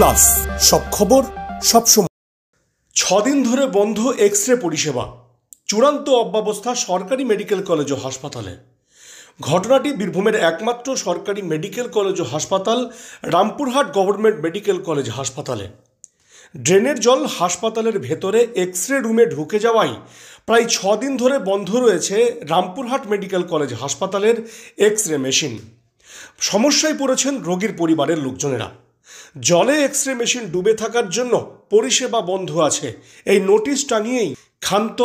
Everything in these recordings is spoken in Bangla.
প্লাস সব খবর সব সময়। 6 দিন ধরে বন্ধ এক্স-রে পরিষেবা, চূড়ান্ত অব্যবস্থা সরকারি মেডিকেল কলেজ ও হাসপাতালে। ঘটনাটি বীরভূমের একমাত্র সরকারি মেডিকেল কলেজ ও হাসপাতাল রামপুরহাট গভর্নমেন্ট মেডিকেল কলেজ হাসপাতালে। ড্রেনের জল হাসপাতালের ভেতরে এক্স-রে রুমে ঢুকে যাওয়ায় প্রায় 6 দিন ধরে বন্ধ রয়েছে রামপুরহাট মেডিকেল কলেজ হাসপাতালের এক্স-রে মেশিন। সমস্যায় পড়েছেন রোগীর পরিবারের লোকজনেরা। জলে এক্স-রে মেশিন ডুবে থাকার জন্য পরিষেবা বন্ধ আছে, এই নোটিশ টাঙিয়েই ক্ষান্ত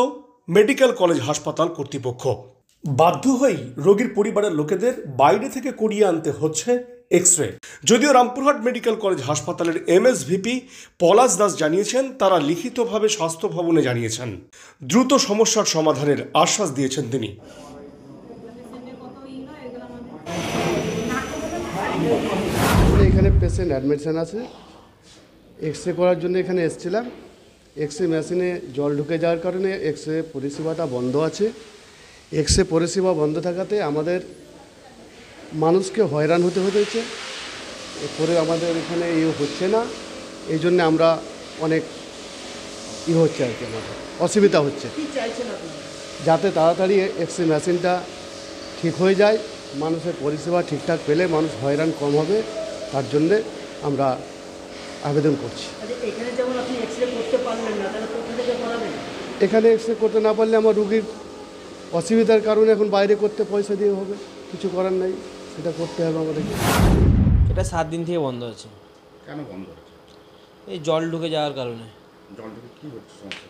মেডিকেল কলেজ হাসপাতাল কর্তৃপক্ষ। বাধ্য হয়েই রোগীর পরিবারের লোকেদের বাইরে থেকে করিয়ে আনতে হচ্ছে এক্স-রে। যদিও রামপুরহাট মেডিকেল কলেজ হাসপাতালের এমএসভিপি পলাশ দাস জানিয়েছেন, তারা লিখিতভাবে স্বাস্থ্য ভবনে জানিয়েছেন। দ্রুত সমস্যার সমাধানের আশ্বাস দিয়েছেন তিনি। এখানে পেশেন্ট অ্যাডমিশন আছে, এক্স-রে করার জন্য এখানে এসেছিলাম। এক্স-রে মেশিনে জল ঢুকে যাওয়ার কারণে এক্স-রে পরিষেবাটা বন্ধ আছে। এক্স-রে পরিষেবা বন্ধ থাকাতে আমাদের মানুষকে হয়রান হতে হয়েছে। এরপরে আমাদের এখানে হচ্ছে না, এই জন্য আমরা অনেক হচ্ছে আর কি, আমাদের অসুবিধা হচ্ছে। যাতে তাড়াতাড়ি এক্স-রে মেশিনটা ঠিক হয়ে যায়, মানুষের পরিষেবা ঠিকঠাক পেলে মানুষ হয়রান কম হবে, তার জন্যে আমরা আবেদন করছি। এখানে এক্স-রে করতে না পারলে আমার রুগীর অসুবিধার কারণে এখন বাইরে করতে পয়সা দিয়ে হবে, কিছু করার নাই, সেটা করতে হবে আমাদেরকে। এটা 7 দিন থেকে বন্ধ আছে। কেন বন্ধ হচ্ছে? এই জল ঢুকে যাওয়ার কারণে। জল ঢুকে কী হচ্ছে সমস্যা?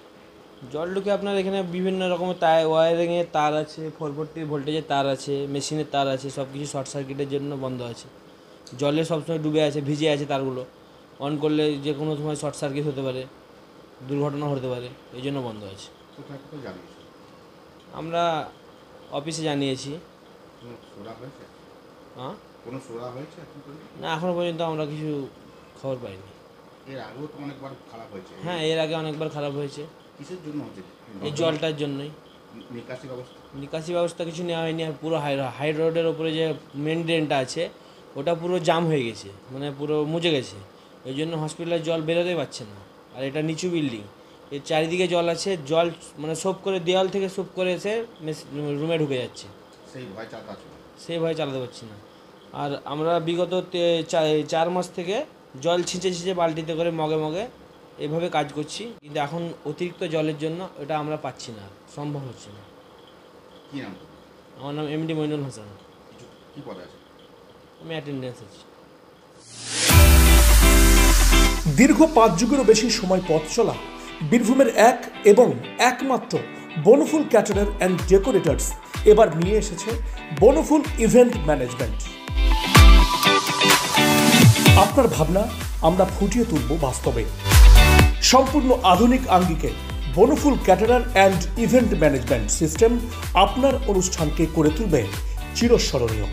জল ঢুকে আপনার এখানে বিভিন্ন রকমের ওয়ারিংয়ের তার আছে, 440 ভোল্টেজের তার আছে, মেশিনের তার আছে, সব কিছু শর্ট সার্কিটের জন্য বন্ধ আছে। জলে সবসময় ডুবে আছে, ভিজে আছে তারগুলো। অন করলে যে কোনো সময় শর্ট সার্কিট হতে পারে, দুর্ঘটনা হতে পারে, এই জন্য বন্ধ আছে। কোথায় কোথায় জানিয়েছি? আমরা অফিসে জানিয়েছি। কোনো সোরা হয়েছে? হ্যাঁ, কোনো সোরা হয়েছে এখন? না, এখনও পর্যন্ত আমরা কিছু খবর পাইনি। এর আগেও তো অনেকবার খারাপ হয়েছে। হ্যাঁ, এর আগে অনেকবার খারাপ হয়েছে। কিসের জন্য হচ্ছে? এই জলটার জন্যই। নিকাশি ব্যবস্থা কিছু নেওয়া হয়নি। আর পুরো হাই রোডের ওপরে যে মেন ড্রেনটা আছে ওটা পুরো জাম হয়ে গেছে, মানে পুরো মুজে গেছে। এই জন্য হসপিটালের জল বেরোতেই পারছে না। আর এটা নিচু বিল্ডিং, এর চারিদিকে জল আছে, জল মানে সোপ করে দেওয়াল থেকে সোপ করে এসে রুমে ঢুকে যাচ্ছে। সেই ভয় চালাতে পারছি না। আর আমরা বিগত 4 মাস থেকে জল ছিঁচে বালতিতে করে মগে মগে এভাবে কাজ করছি, কিন্তু এখন অতিরিক্ত জলের জন্য এটা আমরা পাচ্ছি না, সম্ভব হচ্ছে না। কি নাম? আমার নাম এমডি মইনুল হাসান। কি পদে আছে? আমি অ্যাটেন্ডেন্স আছি। দীর্ঘ 5 যুগেরও বেশি সময় পথ চলা বীরভূমের এক এবং একমাত্র বনফুল ক্যাটারার অ্যান্ড ডেকোরেটার্স এবার নিয়ে এসেছে বনফুল ইভেন্ট ম্যানেজমেন্ট। আপনার ভাবনা আমরা ফুটিয়ে তুলব বাস্তবে। সম্পূর্ণ আধুনিক আঙ্গিকে Banaphul caterer and event management system আপনার অনুষ্ঠানকে করে তুলবে চিরস্মরণীয়।